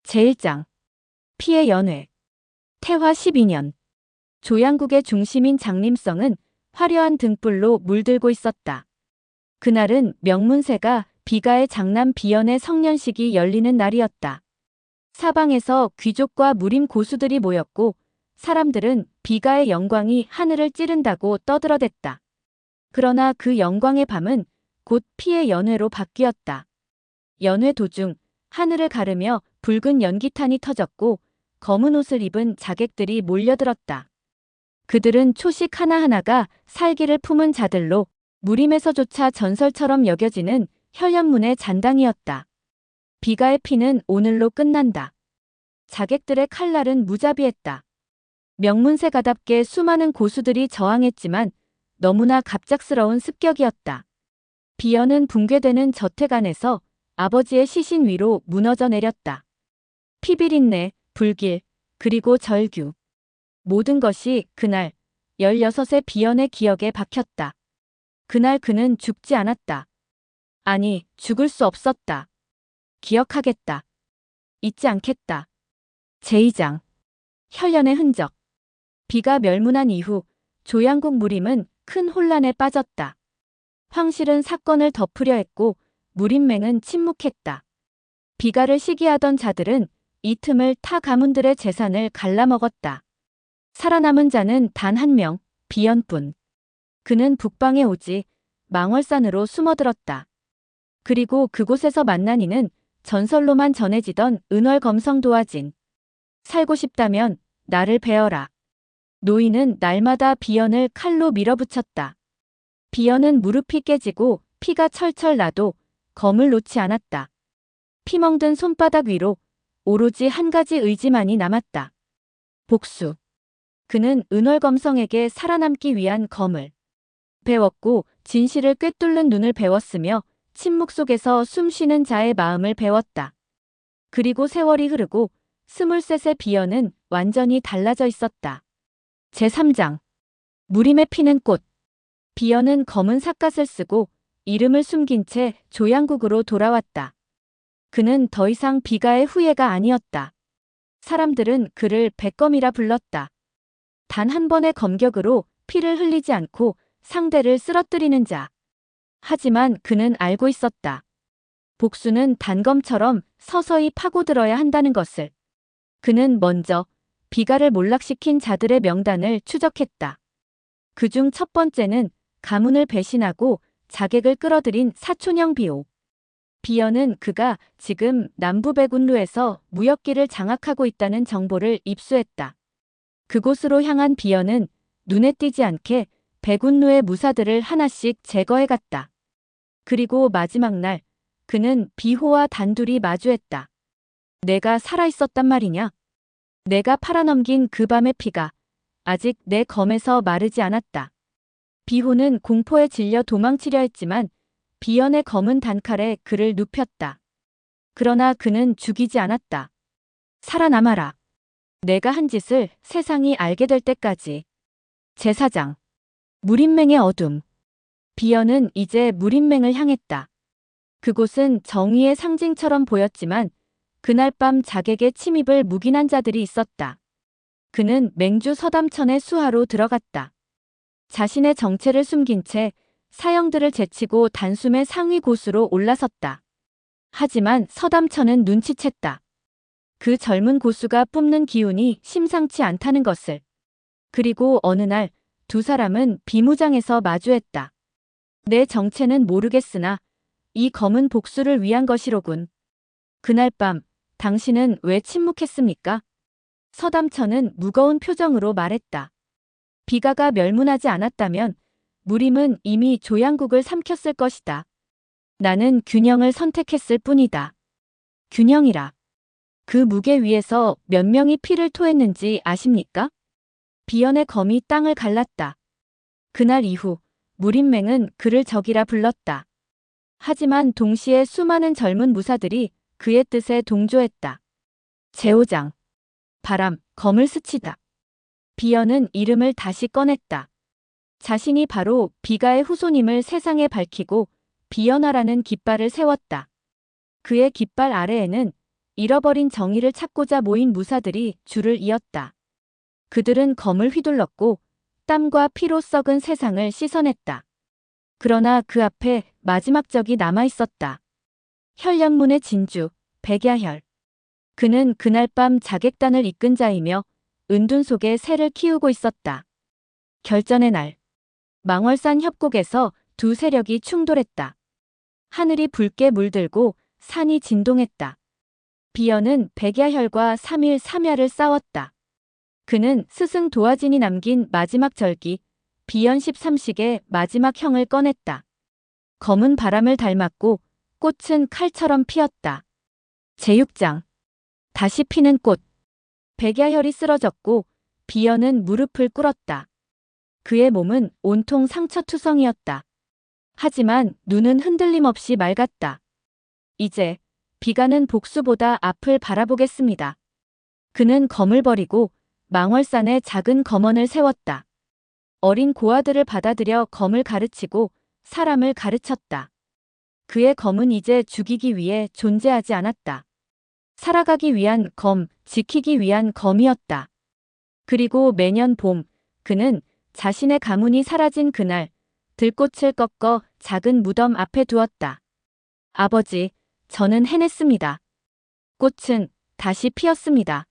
제1장 피의 연회. 태화 12년. 조양국의 중심인 장림성은 화려한 등불로 물들고 있었다. 그날은 명문세가 비가의 장남 비연의 성년식이 열리는 날이었다. 사방에서 귀족과 무림 고수들이 모였고 사람들은 비가의 영광이 하늘을 찌른다고 떠들어댔다. 그러나 그 영광의 밤은 곧 피의 연회로 바뀌었다. 연회 도중 하늘을 가르며 붉은 연기탄이 터졌고 검은 옷을 입은 자객들이 몰려들었다. 그들은 초식 하나하나가 살기를 품은 자들로 무림에서조차 전설처럼 여겨지는 혈련문의 잔당이었다. 비가의 피는 오늘로 끝난다. 자객들의 칼날은 무자비했다. 명문세가답게 수많은 고수들이 저항했지만 너무나 갑작스러운 습격이었다. 비연은 붕괴되는 저택 안에서 아버지의 시신 위로 무너져 내렸다. 피비린내, 불길, 그리고 절규. 모든 것이 그날 16의 비연의 기억에 박혔다. 그날 그는 죽지 않았다. 아니, 죽을 수 없었다. 기억하겠다. 잊지 않겠다. 제2장. 혈련의 흔적. 비가 멸문한 이후 조양국 무림은 큰 혼란에 빠졌다. 황실은 사건을 덮으려 했고 무림맹은 침묵했다. 비가를 시기하던 자들은 이 틈을 타 가문들의 재산을 갈라먹었다. 살아남은 자는 단 한 명, 비연뿐. 그는 북방에 오지 망월산으로 숨어들었다. 그리고 그곳에서 만난 이는 전설로만 전해지던 은월검성 도화진. 살고 싶다면 나를 베어라. 노인은 날마다 비연을 칼로 밀어붙였다. 비연은 무릎이 깨지고 피가 철철 나도 검을 놓지 않았다. 피멍든 손바닥 위로 오로지 한 가지 의지만이 남았다. 복수. 그는 은월검성에게 살아남기 위한 검을 배웠고 진실을 꿰뚫는 눈을 배웠으며 침묵 속에서 숨쉬는 자의 마음을 배웠다. 그리고 세월이 흐르고 23세 비연은 완전히 달라져 있었다. 제3장. 무림에 피는 꽃. 비연은 검은 삿갓을 쓰고 이름을 숨긴 채 조양국으로 돌아왔다. 그는 더 이상 비가의 후예가 아니었다. 사람들은 그를 백검이라 불렀다. 단 한 번의 검격으로 피를 흘리지 않고 상대를 쓰러뜨리는 자. 하지만 그는 알고 있었다. 복수는 단검처럼 서서히 파고들어야 한다는 것을. 그는 먼저 비가를 몰락시킨 자들의 명단을 추적했다. 그중 첫 번째는 가문을 배신하고 자객을 끌어들인 사촌형 비호. 비연은 그가 지금 남부백운루에서 무역길을 장악하고 있다는 정보를 입수했다. 그곳으로 향한 비연은 눈에 띄지 않게 백운루의 무사들을 하나씩 제거해갔다. 그리고 마지막 날 그는 비호와 단둘이 마주했다. 내가 살아있었단 말이냐? 내가 팔아넘긴 그 밤의 피가 아직 내 검에서 마르지 않았다. 비호는 공포에 질려 도망치려 했지만 비연의 검은 단칼에 그를 눕혔다. 그러나 그는 죽이지 않았다. 살아남아라. 내가 한 짓을 세상이 알게 될 때까지. 제4장. 무림맹의 어둠. 비연은 이제 무림맹을 향했다. 그곳은 정의의 상징처럼 보였지만 그날 밤 자객의 침입을 묵인한 자들이 있었다. 그는 맹주 서담천의 수하로 들어갔다. 자신의 정체를 숨긴 채 사형들을 제치고 단숨에 상위 고수로 올라섰다. 하지만 서담천은 눈치챘다. 그 젊은 고수가 뿜는 기운이 심상치 않다는 것을. 그리고 어느 날 두 사람은 비무장에서 마주했다. 내 정체는 모르겠으나 이 검은 복수를 위한 것이로군. 그날 밤 당신은 왜 침묵했습니까? 서담천은 무거운 표정으로 말했다. 비가가 멸문하지 않았다면 무림은 이미 조양국을 삼켰을 것이다. 나는 균형을 선택했을 뿐이다. 균형이라. 그 무게 위에서 몇 명이 피를 토했는지 아십니까? 비연의 검이 땅을 갈랐다. 그날 이후 무림맹은 그를 적이라 불렀다. 하지만 동시에 수많은 젊은 무사들이 그의 뜻에 동조했다. 제5장. 바람, 검을 스치다. 비연은 이름을 다시 꺼냈다. 자신이 바로 비가의 후손임을 세상에 밝히고 비연하라는 깃발을 세웠다. 그의 깃발 아래에는 잃어버린 정의를 찾고자 모인 무사들이 줄을 이었다. 그들은 검을 휘둘렀고 땀과 피로 썩은 세상을 씻어냈다. 그러나 그 앞에 마지막 적이 남아있었다. 혈련문의 진주, 백야혈. 그는 그날 밤 자객단을 이끈 자이며 은둔 속에 새를 키우고 있었다. 결전의 날. 망월산 협곡에서 두 세력이 충돌했다. 하늘이 붉게 물들고 산이 진동했다. 비연은 백야혈과 3일 3야를 싸웠다. 그는 스승 도화진이 남긴 마지막 절기, 비연 13식의 마지막 형을 꺼냈다. 검은 바람을 닮았고 꽃은 칼처럼 피었다. 제6장. 다시 피는 꽃. 백야혈이 쓰러졌고 비연은 무릎을 꿇었다. 그의 몸은 온통 상처투성이었다. 하지만 눈은 흔들림 없이 맑았다. 이제 비가는 복수보다 앞을 바라보겠습니다. 그는 검을 버리고 망월산에 작은 검언을 세웠다. 어린 고아들을 받아들여 검을 가르치고 사람을 가르쳤다. 그의 검은 이제 죽이기 위해 존재하지 않았다. 살아가기 위한 검, 지키기 위한 검이었다. 그리고 매년 봄, 그는 자신의 가문이 사라진 그날, 들꽃을 꺾어 작은 무덤 앞에 두었다. 아버지, 저는 해냈습니다. 꽃은 다시 피었습니다.